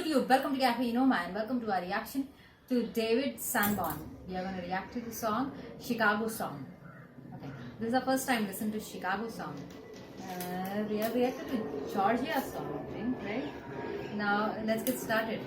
YouTube, welcome to Cafe Noma and welcome to our reaction to David Sanborn. We are going to react to the song Chicago Song. Okay, this is our first time listening to Chicago Song. We have reacted to Georgia song, I think, right? Now let's get started.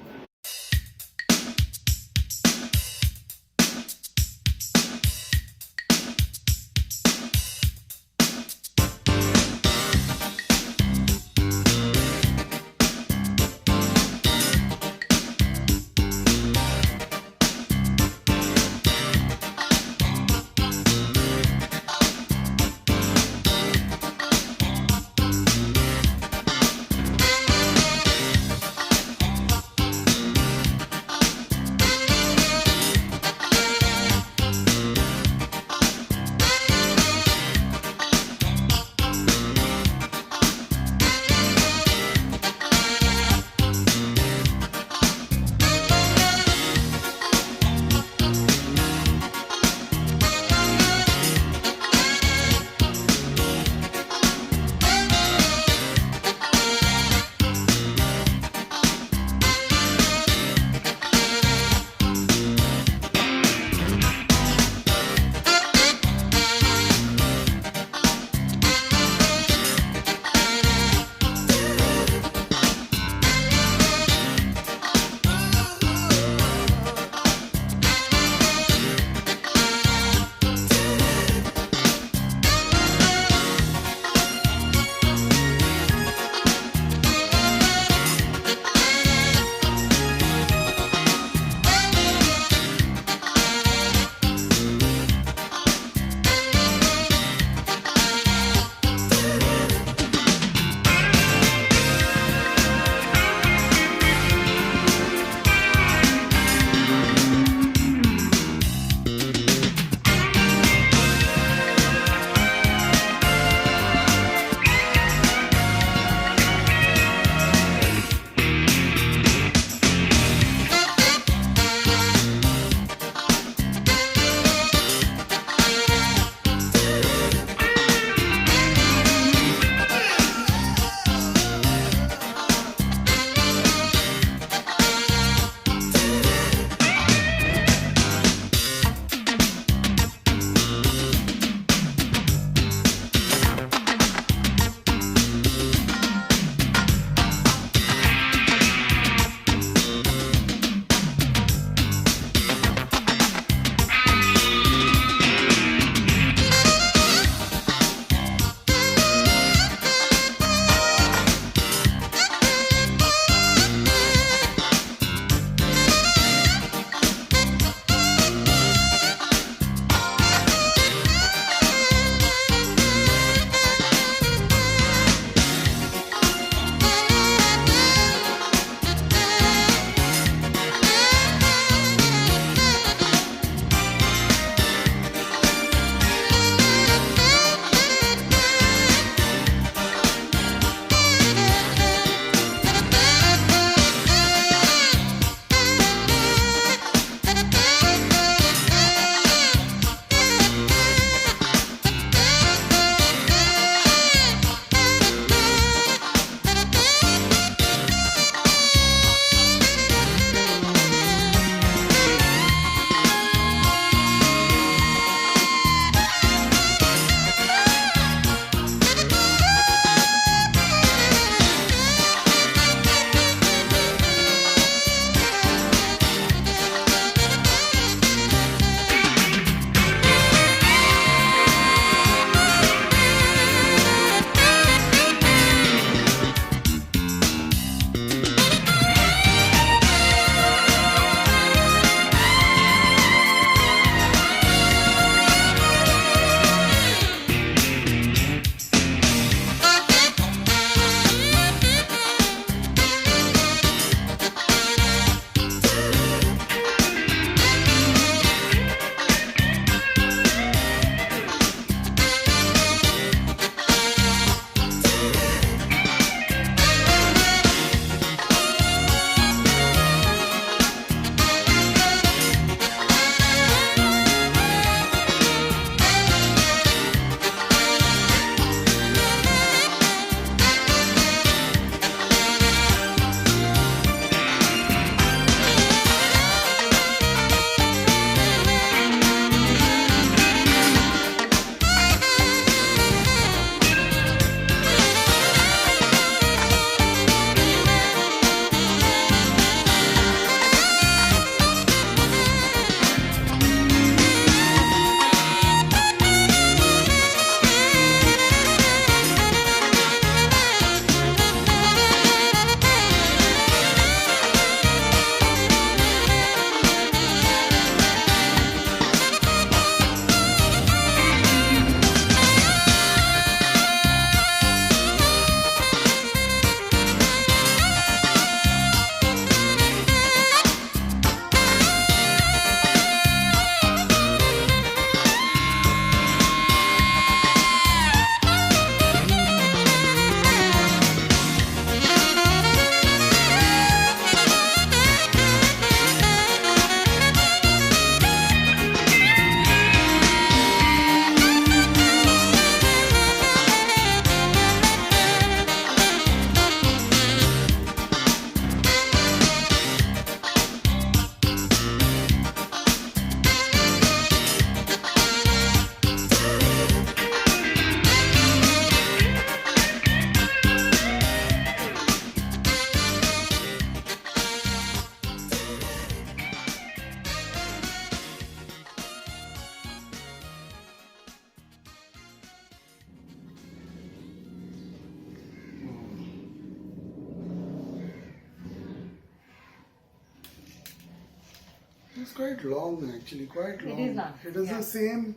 was quite long actually, quite long. It is long. It is Yeah. the same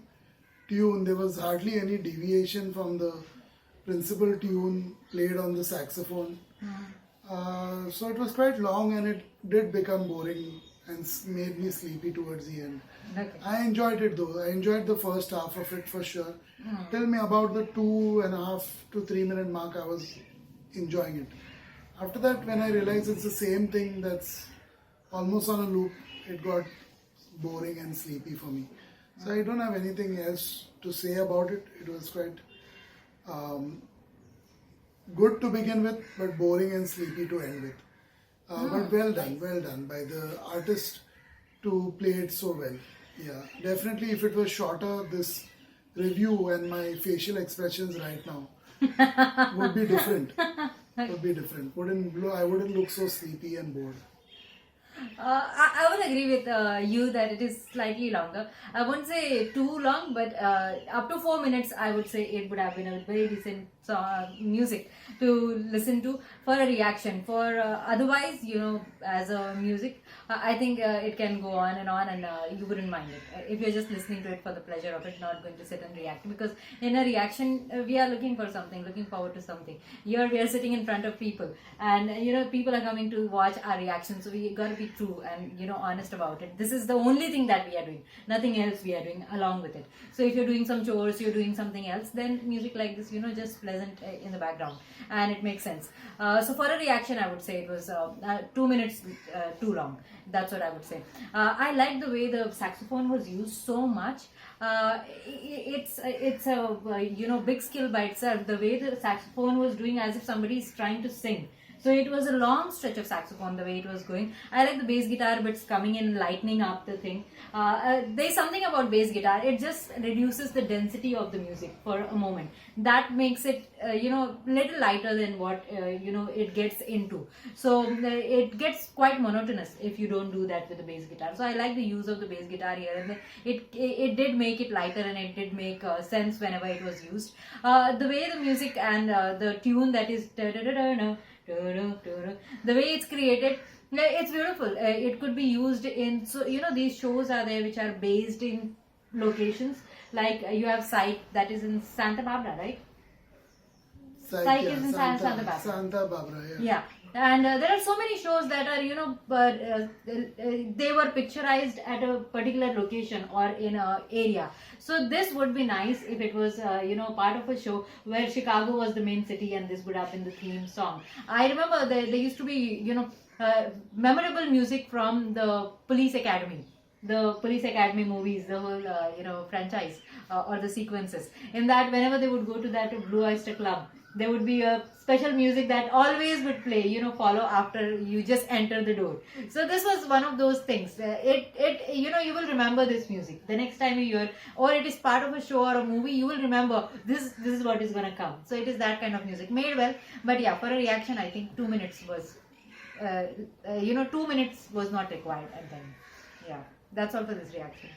tune. There was hardly any deviation from the principal tune played on the saxophone. So it was quite long and it did become boring and made me sleepy towards the end. Okay. I enjoyed it though. I enjoyed the first half of it for sure. Till me about the 2.5 to 3 minute mark, I was enjoying it. After that, when I realized it's the same thing that's almost on a loop, it got boring and sleepy for me. So I don't have anything else to say about it. It was quite good to begin with, but boring and sleepy to end with. But well done by the artist to play it so well. Yeah, definitely if it was shorter, this review and my facial expressions right now would be different. Would be different. I wouldn't look so sleepy and bored. I would agree with you that it is slightly longer. I wouldn't say too long, but up to 4 minutes, I would say it would have been a very decent music to listen to for a reaction. For otherwise, as a music, I think it can go on, and you wouldn't mind it if you're just listening to it for the pleasure of it, not going to sit and react. Because in a reaction, we are looking for something, looking forward to something. Here we are sitting in front of people, and people are coming to watch our reaction, so we got to be true and honest about it. This is the only thing that we are doing, nothing else we are doing along with it. So if you're doing some chores, you're doing something else, then music like this, just pleasant in the background, and it makes sense. So for a reaction, I would say it was 2 minutes too long. That's what I would say. I like the way the saxophone was used so much. It's a big skill by itself. The way the saxophone was doing, as if somebody is trying to sing. So it was a long stretch of saxophone the way it was going. I like the bass guitar bits coming in, lightening up the thing. There's something about bass guitar. It just reduces the density of the music for a moment. That makes it, little lighter than what, it gets into. So it gets quite monotonous if you don't do that with the bass guitar. So I like the use of the bass guitar here, and it did make it lighter, and it did make sense whenever it was used. The way the music and the tune that is the way it's created, it's beautiful. It could be used in, these shows are there which are based in locations, like you have Psych, that is in Santa Barbara, right? Psych is in Santa Barbara. Santa Barbara, yeah. Yeah. And there are so many shows that are, they were picturized at a particular location or in an area. So this would be nice if it was, part of a show where Chicago was the main city and this would have been the theme song. I remember there used to be, memorable music from the Police Academy. The Police Academy movies, the whole, franchise or the sequences. In that, whenever they would go to that Blue Oyster Club, there would be a special music that always would play, follow after you just enter the door. So this was one of those things. You will remember this music. The next time you hear, or it is part of a show or a movie, you will remember this is what is going to come. So it is that kind of music. Made well. But yeah, for a reaction, I think 2 minutes was, 2 minutes was not required at then. Yeah, that's all for this reaction.